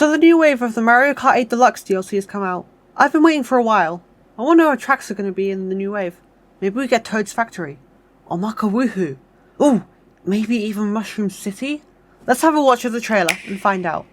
So the new wave of the Mario Kart 8 Deluxe DLC has come out. I've been waiting for a while. I wonder what tracks are going to be in the new wave. Maybe we get Toad's Factory. Or Makawoohoo. Ooh, maybe even Mushroom City? Let's have a watch of the trailer and find out.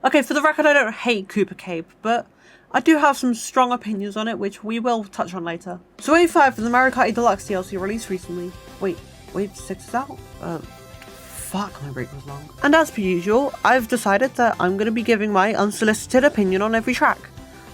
Okay, for the record, I don't hate Koopa Cape, but I do have some strong opinions on it, which we will touch on later. So Wave 5 for the Mario Kart 8 Deluxe DLC released recently. Wait, Wave 6 is out? Fuck, my break was long. And as per usual, I've decided that I'm going to be giving my unsolicited opinion on every track.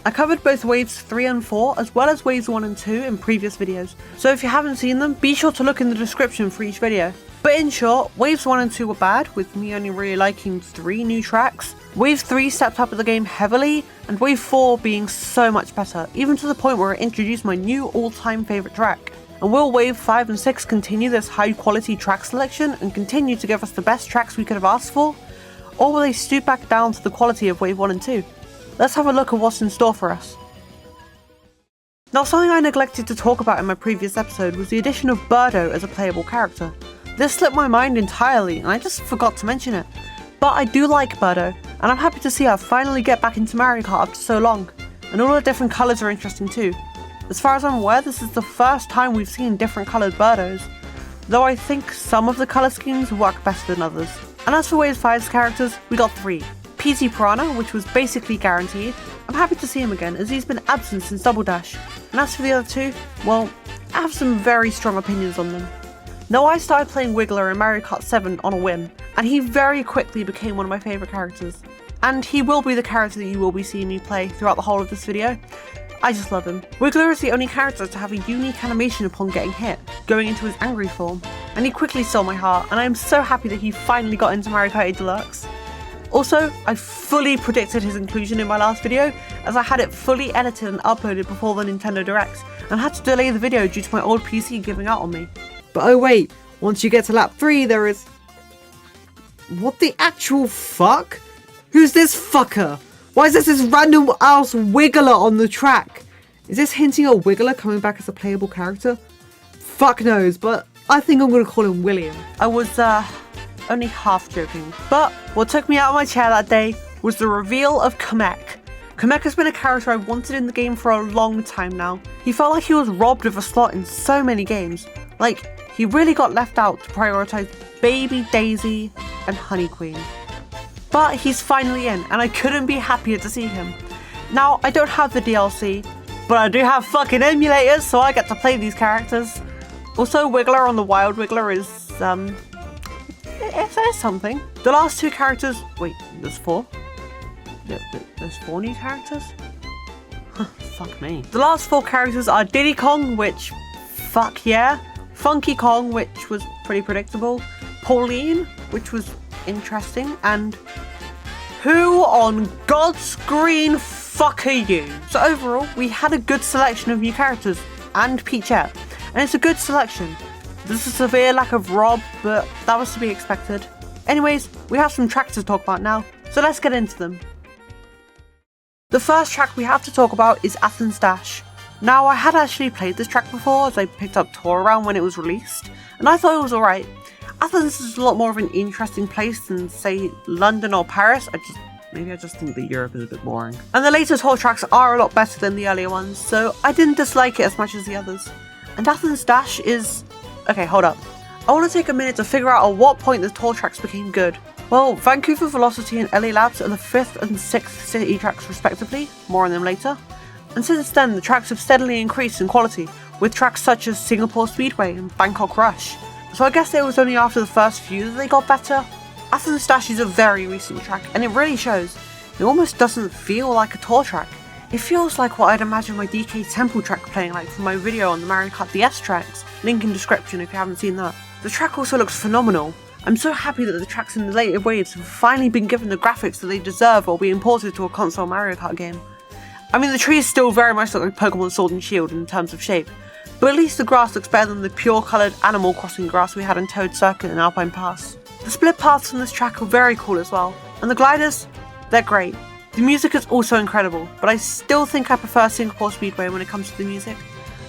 I covered both Waves 3 and 4, as well as Waves 1 and 2 in previous videos, so if you haven't seen them, be sure to look in the description for each video. But in short, Waves 1 and 2 were bad, with me only really liking 3 new tracks. Wave 3 stepped up the game heavily, and Wave 4 being so much better, even to the point where it introduced my new all-time favourite track. And will Wave 5 and 6 continue this high quality track selection and continue to give us the best tracks we could have asked for? Or will they stoop back down to the quality of Wave 1 and 2? Let's have a look at what's in store for us. Now, something I neglected to talk about in my previous episode was the addition of Birdo as a playable character. This slipped my mind entirely and I just forgot to mention it. But I do like Birdo, and I'm happy to see her finally get back into Mario Kart after so long, and all the different colours are interesting too. As far as I'm aware, this is the first time we've seen different coloured Birdos, though I think some of the colour schemes work better than others. And as for Wave 5's characters, we got 3. PT Piranha, which was basically guaranteed. I'm happy to see him again, as he's been absent since Double Dash. And as for the other 2, well, I have some very strong opinions on them. Now, I started playing Wiggler in Mario Kart 7 on a whim, and he very quickly became one of my favourite characters. And he will be the character that you will be seeing me play throughout the whole of this video. I just love him. Wiggler is the only character to have a unique animation upon getting hit, going into his angry form, and he quickly stole my heart, and I am so happy that he finally got into Mario Kart 8 Deluxe. Also, I fully predicted his inclusion in my last video, as I had it fully edited and uploaded before the Nintendo Direct, and had to delay the video due to my old PC giving out on me. But oh wait, once you get to lap 3 there is... What the actual fuck? Who's this fucker? Why is this random ass Wiggler on the track? Is this hinting at Wiggler coming back as a playable character? Fuck knows, but I think I'm gonna call him William. I was only half joking. But what took me out of my chair that day was the reveal of Kamek. Kamek has been a character I've wanted in the game for a long time now. He felt like he was robbed of a slot in so many games. Like, he really got left out to prioritise Baby Daisy and Honey Queen. But he's finally in, and I couldn't be happier to see him. Now, I don't have the DLC, but I do have fucking emulators, so I get to play these characters. Also, Wiggler on the Wild Wiggler is, it's something. The last 2 characters, wait, there's 4? There's 4 new characters? Fuck me. The last 4 characters are Diddy Kong, which, fuck yeah. Funky Kong, which was pretty predictable. Pauline, which was interesting, and who on God's green fuck are you? So overall, we had a good selection of new characters, and Peachette, and it's a good selection. There's a severe lack of Rob, but that was to be expected. Anyways, we have some tracks to talk about now, so let's get into them. The first track we have to talk about is Athens Dash. Now, I had actually played this track before, as I picked up Tour Around when it was released, and I thought it was alright. Athens is a lot more of an interesting place than, say, London or Paris. Maybe I just think that Europe is a bit boring. And the later tour tracks are a lot better than the earlier ones, so I didn't dislike it as much as the others. And Athens Dash is... Okay, hold up. I want to take a minute to figure out at what point the tour tracks became good. Well, Vancouver Velocity and LA Labs are the 5th and 6th city tracks respectively, more on them later. And since then, the tracks have steadily increased in quality, with tracks such as Singapore Speedway and Bangkok Rush. So I guess it was only after the first few that they got better. Athens Dash is a very recent track, and it really shows. It almost doesn't feel like a tour track. It feels like what I'd imagine my DK Temple track playing like from my video on the Mario Kart DS tracks. Link in description if you haven't seen that. The track also looks phenomenal. I'm so happy that the tracks in the later waves have finally been given the graphics that they deserve or be imported to a console Mario Kart game. I mean, the trees still very much look like Pokemon Sword and Shield in terms of shape, but at least the grass looks better than the pure coloured Animal Crossing grass we had in Toad Circuit and Alpine Pass. The split paths on this track are very cool as well, and the gliders, they're great. The music is also incredible, but I still think I prefer Singapore Speedway when it comes to the music.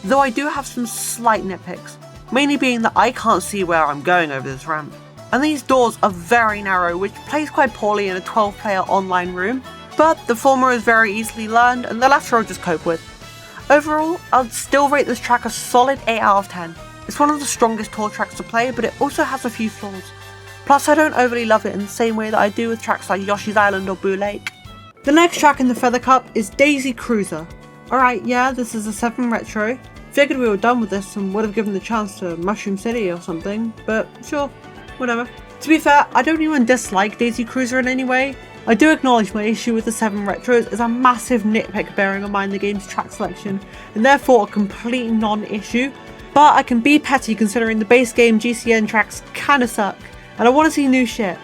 though I do have some slight nitpicks, mainly being that I can't see where I'm going over this ramp. And these doors are very narrow, which plays quite poorly in a 12-player online room, but the former is very easily learned and the latter I'll just cope with. Overall, I'd still rate this track a solid 8 out of 10. It's one of the strongest tour tracks to play, but it also has a few flaws. Plus, I don't overly love it in the same way that I do with tracks like Yoshi's Island or Boo Lake. The next track in the Feather Cup is Daisy Cruiser. Alright, yeah, this is a 7 retro. Figured we were done with this and would have given the chance to Mushroom City or something, but sure, whatever. To be fair, I don't even dislike Daisy Cruiser in any way. I do acknowledge my issue with the 7 retros is a massive nitpick bearing in mind the game's track selection, and therefore a complete non-issue, but I can be petty considering the base game GCN tracks kinda suck, and I want to see new shit.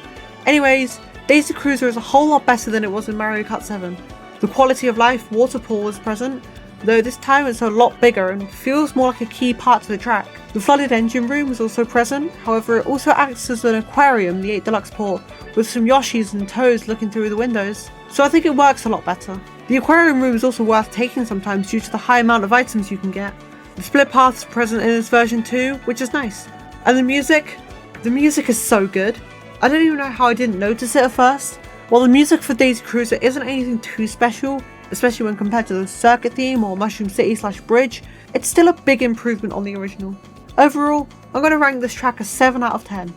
Anyways, Daisy Cruiser is a whole lot better than it was in Mario Kart 7. The quality of life waterfall was present, though this time it's a lot bigger and feels more like a key part to the track. The flooded engine room was also present, however it also acts as an aquarium, the 8 Deluxe port, with some Yoshis and Toads looking through the windows, so I think it works a lot better. The aquarium room is also worth taking sometimes due to the high amount of items you can get. The split paths are present in this version too, which is nice. And the music is so good. I don't even know how I didn't notice it at first. While the music for Daisy Cruiser isn't anything too special, especially when compared to the circuit theme or Mushroom City / Bridge, it's still a big improvement on the original. Overall, I'm going to rank this track a 7 out of 10.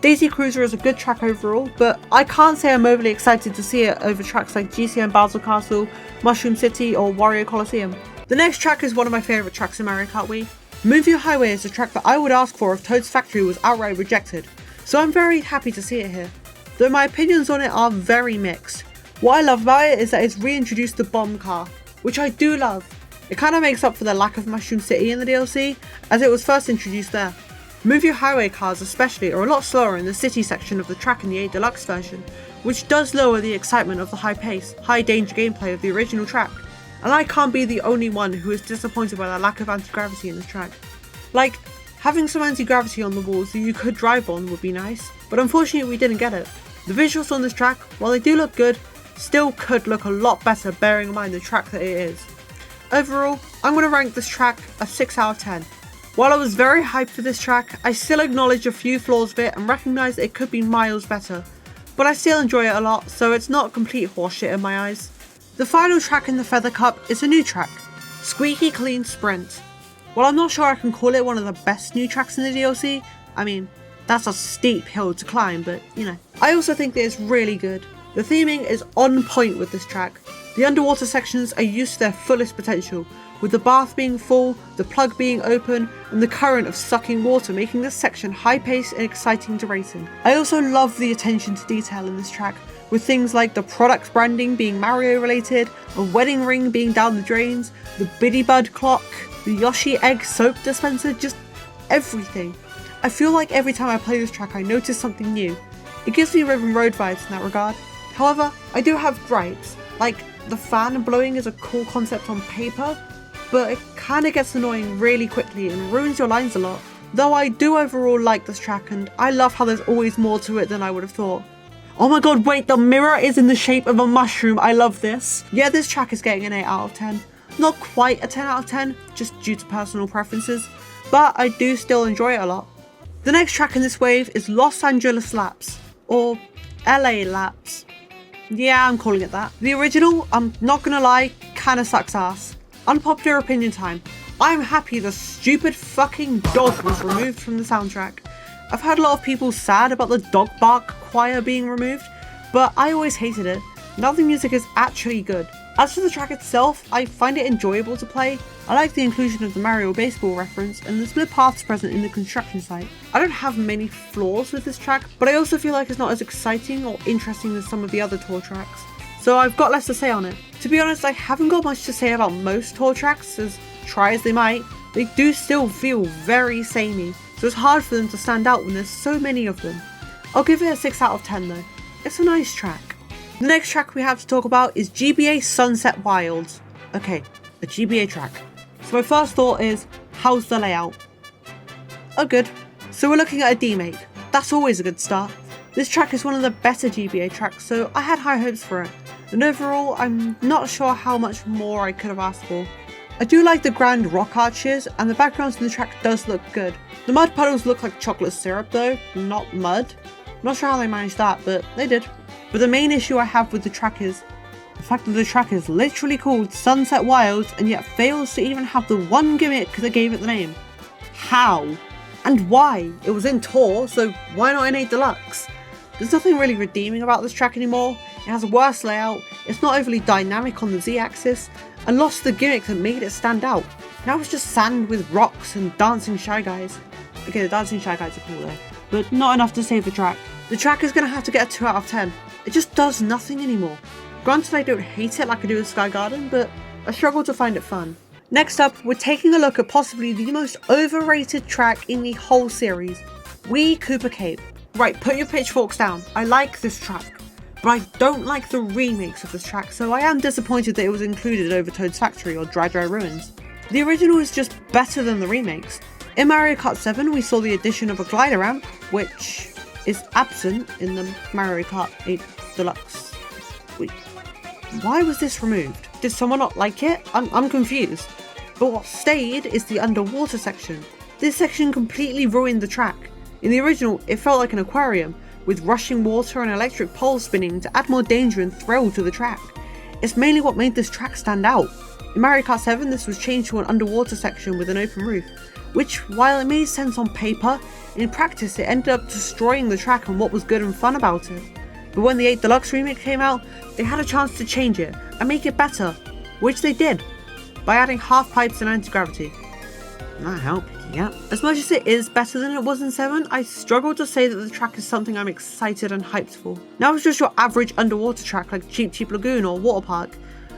Daisy Cruiser is a good track overall, but I can't say I'm overly excited to see it over tracks like GCN Bowser Castle, Mushroom City or Wario Coliseum. The next track is one of my favourite tracks in Mario Kart Wii. Move Your Highway is a track that I would ask for if Toad's Factory was outright rejected, so I'm very happy to see it here. Though my opinions on it are very mixed. What I love about it is that it's reintroduced the bomb car, which I do love. It kind of makes up for the lack of Mushroom City in the DLC, as it was first introduced there. Move Your Highway cars especially are a lot slower in the city section of the track in the 8 Deluxe version, which does lower the excitement of the high pace, high danger gameplay of the original track. And I can't be the only one who is disappointed by the lack of anti-gravity in this track. Like, having some anti-gravity on the walls that you could drive on would be nice, but unfortunately we didn't get it. The visuals on this track, while they do look good, still could look a lot better bearing in mind the track that it is. Overall, I'm going to rank this track a 6 out of 10. While I was very hyped for this track, I still acknowledge a few flaws of it and recognise that it could be miles better, but I still enjoy it a lot, so it's not complete horseshit in my eyes. The final track in the Feather Cup is a new track, Squeaky Clean Sprint. While I'm not sure I can call it one of the best new tracks in the DLC, I mean, that's a steep hill to climb, but you know. I also think that it's really good. The theming is on point with this track. The underwater sections are used to their fullest potential, with the bath being full, the plug being open, and the current of sucking water making this section high-paced and exciting to race in. I also love the attention to detail in this track, with things like the product branding being Mario related, a wedding ring being down the drains, the Biddy Bud clock, the Yoshi egg soap dispenser, just everything. I feel like every time I play this track I notice something new. It gives me Ribbon Road vibes in that regard. However, I do have gripes, like the fan blowing is a cool concept on paper, but it kinda gets annoying really quickly and ruins your lines a lot. Though I do overall like this track and I love how there's always more to it than I would have thought. Oh my god, wait, the mirror is in the shape of a mushroom, I love this. Yeah, this track is getting an 8 out of 10. Not quite a 10 out of 10, just due to personal preferences, but I do still enjoy it a lot. The next track in this wave is Los Angeles Laps, or LA Laps. Yeah, I'm calling it that. The original, I'm not gonna lie, kinda sucks ass. Unpopular opinion time. I'm happy the stupid fucking dog was removed from the soundtrack. I've heard a lot of people sad about the dog bark choir being removed, but I always hated it. Now the music is actually good. As for the track itself, I find it enjoyable to play. I like the inclusion of the Mario baseball reference and the split paths present in the construction site. I don't have many flaws with this track, but I also feel like it's not as exciting or interesting as some of the other tour tracks, so I've got less to say on it. To be honest, I haven't got much to say about most tour tracks, as try as they might, they do still feel very samey, so it's hard for them to stand out when there's so many of them. I'll give it a 6 out of 10 though. It's a nice track. The next track we have to talk about is GBA Sunset Wilds. Okay, a GBA track. So my first thought is, how's the layout? Oh good. So we're looking at a D-make. That's always a good start. This track is one of the better GBA tracks, so I had high hopes for it. And overall, I'm not sure how much more I could have asked for. I do like the grand rock arches, and the backgrounds in the track does look good. The mud puddles look like chocolate syrup though, not mud. Not sure how they managed that, but they did. But the main issue I have with the track is the fact that the track is literally called Sunset Wilds and yet fails to even have the one gimmick that gave it the name. How? And why? It was in Tour, so why not in 8 Deluxe? There's nothing really redeeming about this track anymore. It has a worse layout, it's not overly dynamic on the Z-axis, and lost the gimmick that made it stand out. Now it's just sand with rocks and dancing Shy Guys. Okay, the dancing Shy Guys are cool though, but not enough to save the track. The track is going to have to get a 2 out of 10. It just does nothing anymore. Granted, I don't hate it like I do with Sky Garden, but I struggle to find it fun. Next up, we're taking a look at possibly the most overrated track in the whole series, Wii Koopa Cape. Right, put your pitchforks down. I like this track, but I don't like the remakes of this track, so I am disappointed that it was included over Toad's Factory or Dry Dry Ruins. The original is just better than the remakes. In Mario Kart 7, we saw the addition of a glider ramp, which is absent in the Mario Kart 8 Deluxe. Wait, why was this removed? Did someone not like it? I'm confused. But what stayed is the underwater section. This section completely ruined the track. In the original, it felt like an aquarium, with rushing water and electric poles spinning to add more danger and thrill to the track. It's mainly what made this track stand out. In Mario Kart 7, this was changed to an underwater section with an open roof, which, while it made sense on paper, in practice it ended up destroying the track and what was good and fun about it. But when the 8 Deluxe remake came out, they had a chance to change it and make it better, which they did, by adding half pipes and anti-gravity. That helped, yeah. As much as it is better than it was in 7, I struggle to say that the track is something I'm excited and hyped for. Now it's just your average underwater track like Cheep Cheep Lagoon or Water Park,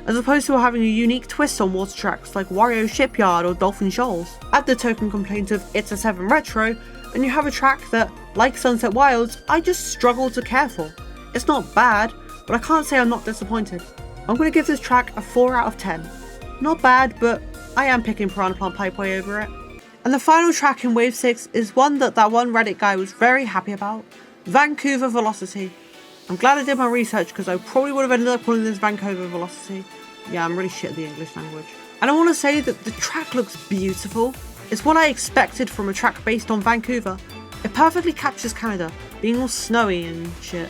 as opposed to having a unique twist on water tracks like Wario Shipyard or Dolphin Shoals. Add the token complaint of It's a 7 Retro, and you have a track that, like Sunset Wilds, I just struggle to care for. It's not bad, but I can't say I'm not disappointed. I'm going to give this track a 4 out of 10. Not bad, but I am picking Piranha Plant Pipeway over it. And the final track in Wave 6 is one that one Reddit guy was very happy about, Vancouver Velocity. I'm glad I did my research because I probably would have ended up calling this Vancouver Velocity. Yeah, I'm really shit at the English language. And I want to say that the track looks beautiful. It's what I expected from a track based on Vancouver. It perfectly captures Canada, being all snowy and shit.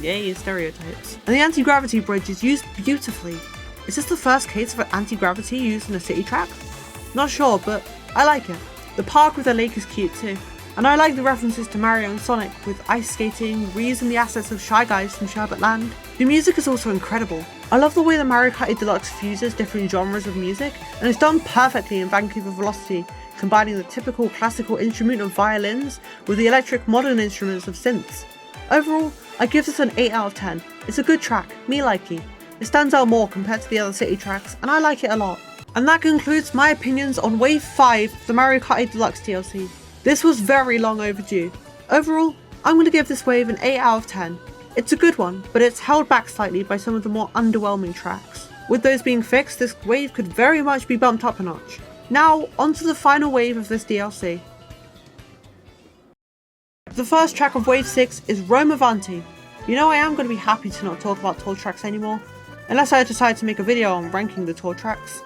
Yay, stereotypes. And the anti-gravity bridge is used beautifully. Is this the first case of an anti-gravity used in a city track? Not sure, but I like it. The park with the lake is cute too. And I like the references to Mario and Sonic with ice skating, reusing the assets of Shy Guys from Sherbet Land. The music is also incredible. I love the way the Mario Kart 8 Deluxe fuses different genres of music, and it's done perfectly in Vancouver Velocity, combining the typical classical instrument of violins with the electric modern instruments of synths. Overall, I give this an 8 out of 10. It's a good track, me likey. It stands out more compared to the other city tracks, and I like it a lot. And that concludes my opinions on Wave 5, the Mario Kart 8 Deluxe DLC. This was very long overdue. Overall, I'm going to give this wave an 8 out of 10. It's a good one, but it's held back slightly by some of the more underwhelming tracks. With those being fixed, this wave could very much be bumped up a notch. Now, onto the final wave of this DLC. The first track of Wave 6 is Rome Avanti. You know I am going to be happy to not talk about tour tracks anymore, unless I decide to make a video on ranking the tour tracks.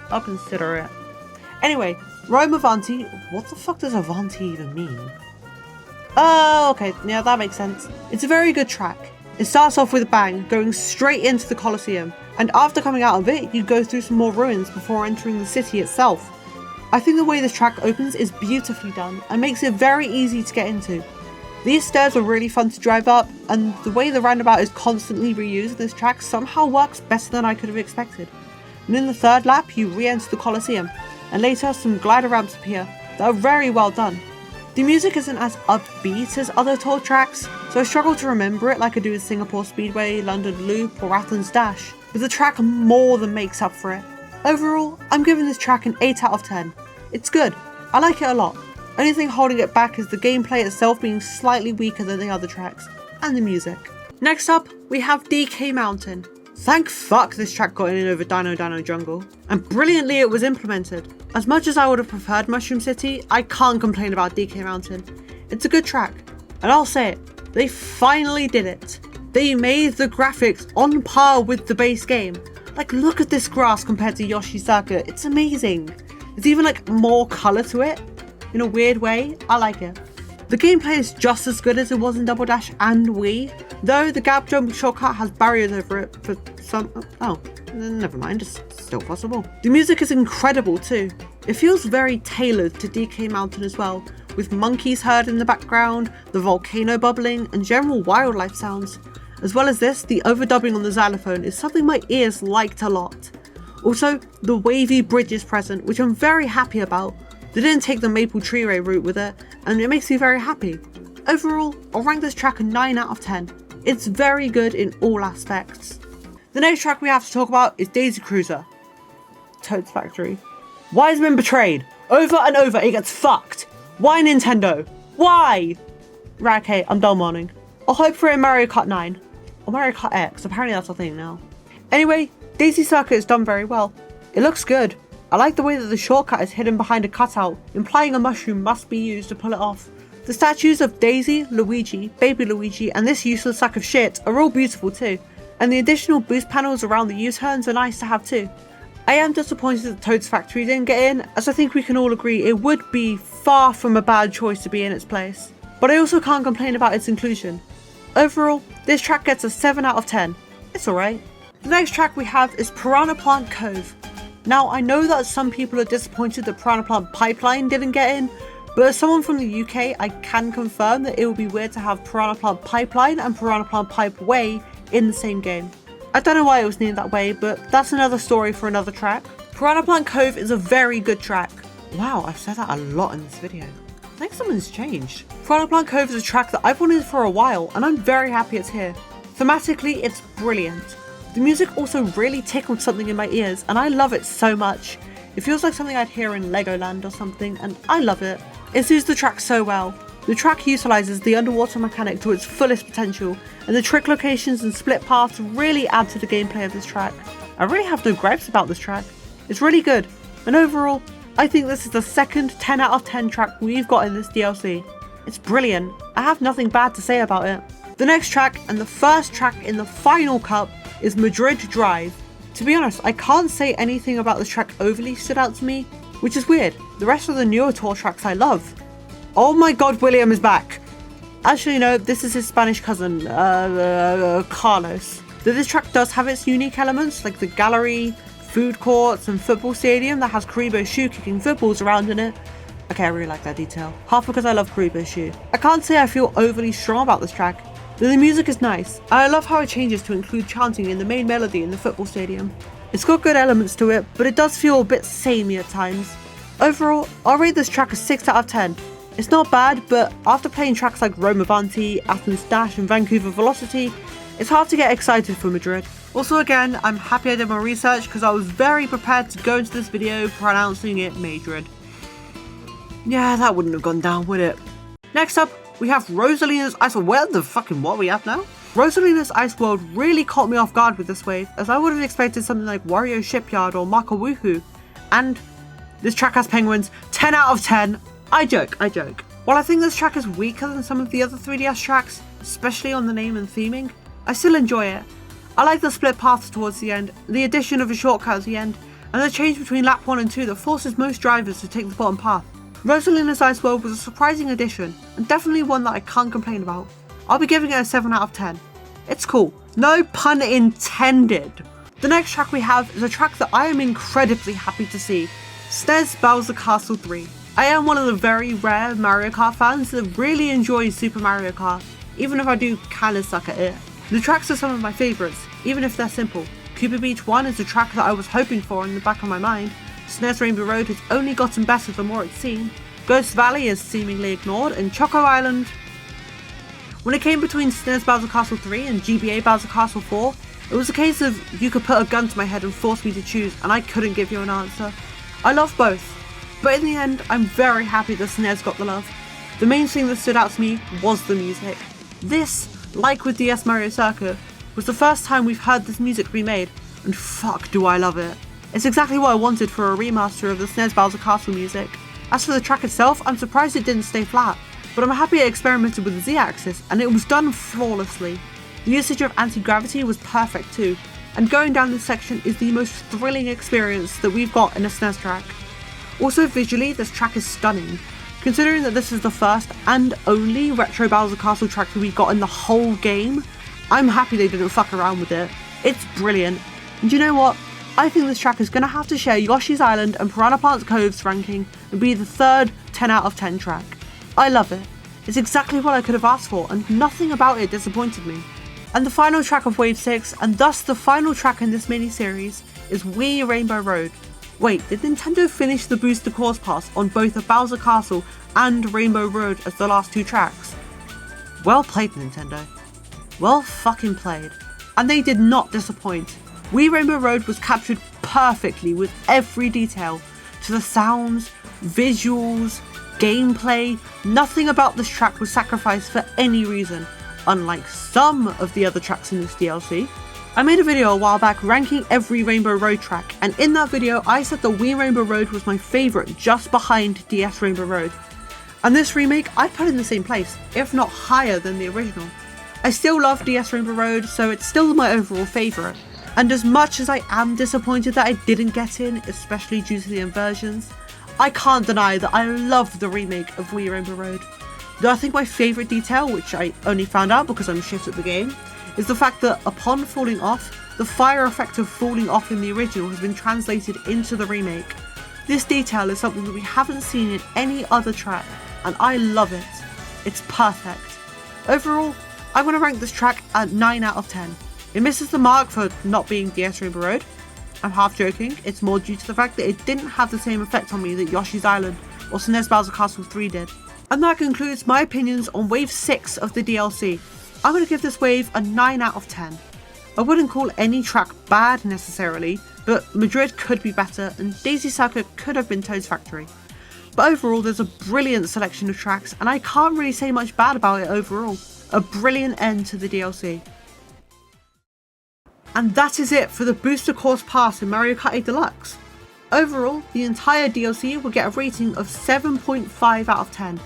I'll consider it. Anyway, Rome Avanti. What the fuck does Avanti even mean? Oh, okay, yeah, that makes sense. It's a very good track. It starts off with a bang, going straight into the Colosseum, and after coming out of it, you go through some more ruins before entering the city itself. I think the way this track opens is beautifully done, and makes it very easy to get into. These stairs are really fun to drive up, and the way the roundabout is constantly reused in this track somehow works better than I could have expected. And in the third lap, you re-enter the Colosseum, and later some glider ramps appear that are very well done. The music isn't as upbeat as other tour tracks, so I struggle to remember it like I do with Singapore Speedway, London Loop, or Athens Dash, but the track more than makes up for it. Overall, I'm giving this track an 8 out of 10. It's good, I like it a lot. Only thing holding it back is the gameplay itself being slightly weaker than the other tracks, and the music. Next up, we have DK Mountain. Thank fuck this track got in over Dino Dino Jungle, and brilliantly it was implemented. As much as I would have preferred Mushroom City, I can't complain about DK Mountain. It's a good track, and I'll say it, they finally did it. They made the graphics on par with the base game. Like, look at this grass compared to Yoshi's Circuit. It's amazing. There's even like more colour to it in a weird way. I like it. The gameplay is just as good as it was in Double Dash and Wii, though the gap jump shortcut has barriers over it for some. Oh, never mind, it's still possible. The music is incredible too. It feels very tailored to DK Mountain as well, with monkeys heard in the background, the volcano bubbling, and general wildlife sounds. As well as this, the overdubbing on the xylophone is something my ears liked a lot. Also, the wavy bridge is present, which I'm very happy about. They didn't take the Maple Tree Ray route with it, and it makes me very happy. Overall, I'll rank this track a 9 out of 10. It's very good in all aspects. The next track we have to talk about is Daisy Cruiser. Toad's Factory. Why has been betrayed? Over and over it gets fucked. Why Nintendo? Why? Right, okay, I'm done mourning. I'll hope for it in Mario Kart 9. Or Mario Kart X, apparently that's a thing now. Anyway, Daisy Circuit is done very well. It looks good. I like the way that the shortcut is hidden behind a cutout, implying a mushroom must be used to pull it off. The statues of Daisy, Luigi, Baby Luigi, and this useless sack of shit are all beautiful too, and the additional boost panels around the U-turns are nice to have too. I am disappointed that Toad's Factory didn't get in, as I think we can all agree it would be far from a bad choice to be in its place. But I also can't complain about its inclusion. Overall, this track gets a 7 out of 10. It's alright. The next track we have is Piranha Plant Cove. Now, I know that some people are disappointed that Piranha Plant Pipeline didn't get in, but as someone from the UK, I can confirm that it would be weird to have Piranha Plant Pipeline and Piranha Plant Pipeway in the same game. I don't know why it was named that way, but that's another story for another track. Piranha Plant Cove is a very good track. Wow, I've said that a lot in this video. I think something's changed. Piranha Plant Cove is a track that I've wanted for a while, and I'm very happy it's here. Thematically, it's brilliant. The music also really tickled something in my ears, and I love it so much. It feels like something I'd hear in Legoland or something, and I love it. It suits the track so well. The track utilises the underwater mechanic to its fullest potential, and the trick locations and split paths really add to the gameplay of this track. I really have no gripes about this track. It's really good, and overall, I think this is the second 10 out of 10 track we've got in this DLC. It's brilliant. I have nothing bad to say about it. The next track, and the first track in the final cup, is Madrid Drive. To be honest, I can't say anything about this track overly stood out to me, which is weird. The rest of the newer tour tracks I love. Oh my god, William is back! Actually no, this is his Spanish cousin, Carlos. Though this track does have its unique elements, like the gallery, food courts, and football stadium that has Karibo's shoe kicking footballs around in it. Okay, I really like that detail. Half because I love Karibo's shoe. I can't say I feel overly strong about this track. The music is nice. I love how it changes to include chanting in the main melody in the football stadium. It's got good elements to it, but it does feel a bit samey at times. Overall, I'll rate this track a 6 out of 10. It's not bad, but after playing tracks like Rome Avanti, Athens Dash, and Vancouver Velocity, it's hard to get excited for Madrid. Also again, I'm happy I did my research because I was very prepared to go into this video pronouncing it Madrid. Yeah, that wouldn't have gone down, would it? Next up, we have Rosalina's Ice World. Where the fucking what we have now? Rosalina's Ice World really caught me off guard with this wave, as I would have expected something like Wario Shipyard or Maka Woohoo. And this track has penguins. 10 out of 10. I joke. While I think this track is weaker than some of the other 3DS tracks, especially on the name and theming, I still enjoy it. I like the split paths towards the end, the addition of a shortcut at the end, and the change between lap 1 and 2 that forces most drivers to take the bottom path. Rosalina's Ice World was a surprising addition, and definitely one that I can't complain about. I'll be giving it a 7 out of 10. It's cool. No pun intended. The next track we have is a track that I am incredibly happy to see. SNES Bowser Castle 3. I am one of the very rare Mario Kart fans that really enjoys Super Mario Kart, even if I do kinda suck at it. The tracks are some of my favourites, even if they're simple. Cooper Beach 1 is a track that I was hoping for in the back of my mind. SNES Rainbow Road has only gotten better the more it's seen. Ghost Valley is seemingly ignored, and Choco Island. When it came between SNES Bowser Castle 3 and GBA Bowser Castle 4, it was a case of you could put a gun to my head and force me to choose, and I couldn't give you an answer. I love both, but in the end, I'm very happy that SNES got the love. The main thing that stood out to me was the music. This, like with DS Mario Circuit, was the first time we've heard this music remade, and fuck do I love it. It's exactly what I wanted for a remaster of the SNES Bowser Castle music. As for the track itself, I'm surprised it didn't stay flat, but I'm happy it experimented with the Z-axis, and it was done flawlessly. The usage of anti-gravity was perfect too. and going down this section is the most thrilling experience that we've got in a SNES track. Also visually, this track is stunning, considering that this is the first and only retro Bowser Castle track that we got in the whole game. I'm happy they didn't fuck around with it. It's brilliant, and you know what? I think this track is going to have to share Yoshi's Island and Piranha Plants Cove's ranking and be the third 10 out of 10 track. I love it. It's exactly what I could have asked for, and nothing about it disappointed me. And the final track of Wave 6, and thus the final track in this mini-series, is Wii Rainbow Road. Wait, did Nintendo finish the Booster Course Pass on both the Bowser Castle and Rainbow Road as the last two tracks? Well played, Nintendo. Well fucking played. And they did not disappoint. Wii Rainbow Road was captured perfectly with every detail, to the sounds, visuals, gameplay. Nothing about this track was sacrificed for any reason, unlike some of the other tracks in this DLC. I made a video a while back ranking every Rainbow Road track, and in that video I said that Wii Rainbow Road was my favourite, just behind DS Rainbow Road. And this remake I'd put in the same place, if not higher than the original. I still love DS Rainbow Road, so it's still my overall favourite. And as much as I am disappointed that I didn't get in, especially due to the inversions, I can't deny that I love the remake of Wii Rainbow Road. Though I think my favourite detail, which I only found out because I'm shit at the game, is the fact that upon falling off, the fire effect of falling off in the original has been translated into the remake. This detail is something that we haven't seen in any other track, and I love it. It's perfect. Overall, I'm going to rank this track at 9 out of 10. It misses the mark for not being DS Rainbow Road. I'm half joking, it's more due to the fact that it didn't have the same effect on me that Yoshi's Island or SNES Bowser Castle 3 did. And that concludes my opinions on Wave 6 of the DLC. I'm going to give this wave a 9 out of 10. I wouldn't call any track bad necessarily, but Madrid could be better and Daisy Circuit could have been Toad's Factory. But overall there's a brilliant selection of tracks and I can't really say much bad about it overall. A brilliant end to the DLC. And that is it for the Booster Course Pass in Mario Kart 8 Deluxe. Overall, the entire DLC will get a rating of 7.5 out of 10.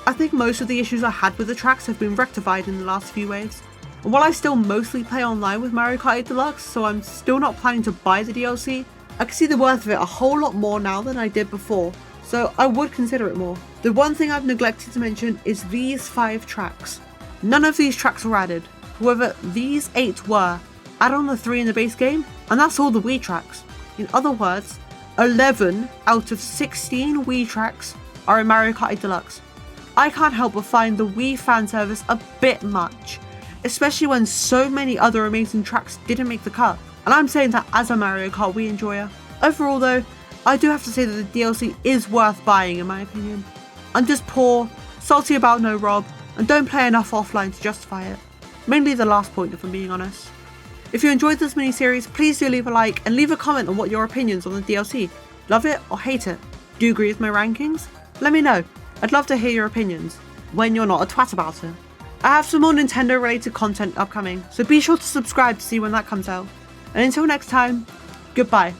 I think most of the issues I had with the tracks have been rectified in the last few waves. And while I still mostly play online with Mario Kart 8 Deluxe, so I'm still not planning to buy the DLC, I can see the worth of it a whole lot more now than I did before, so I would consider it more. The one thing I've neglected to mention is these 5 tracks. None of these tracks were added, however these 8 were. Add on the 3 in the base game, and that's all the Wii tracks. In other words, 11 out of 16 Wii tracks are in Mario Kart 8 Deluxe. I can't help but find the Wii fan service a bit much, especially when so many other amazing tracks didn't make the cut, and I'm saying that as a Mario Kart Wii enjoyer. Overall though, I do have to say that the DLC is worth buying in my opinion. I'm just poor, salty about no Rob, and don't play enough offline to justify it. Mainly the last point if I'm being honest. If you enjoyed this mini-series, please do leave a like and leave a comment on what your opinions on the DLC. Love it or hate it? Do you agree with my rankings? Let me know. I'd love to hear your opinions, when you're not a twat about it. I have some more Nintendo related content upcoming, so be sure to subscribe to see when that comes out. And until next time, goodbye.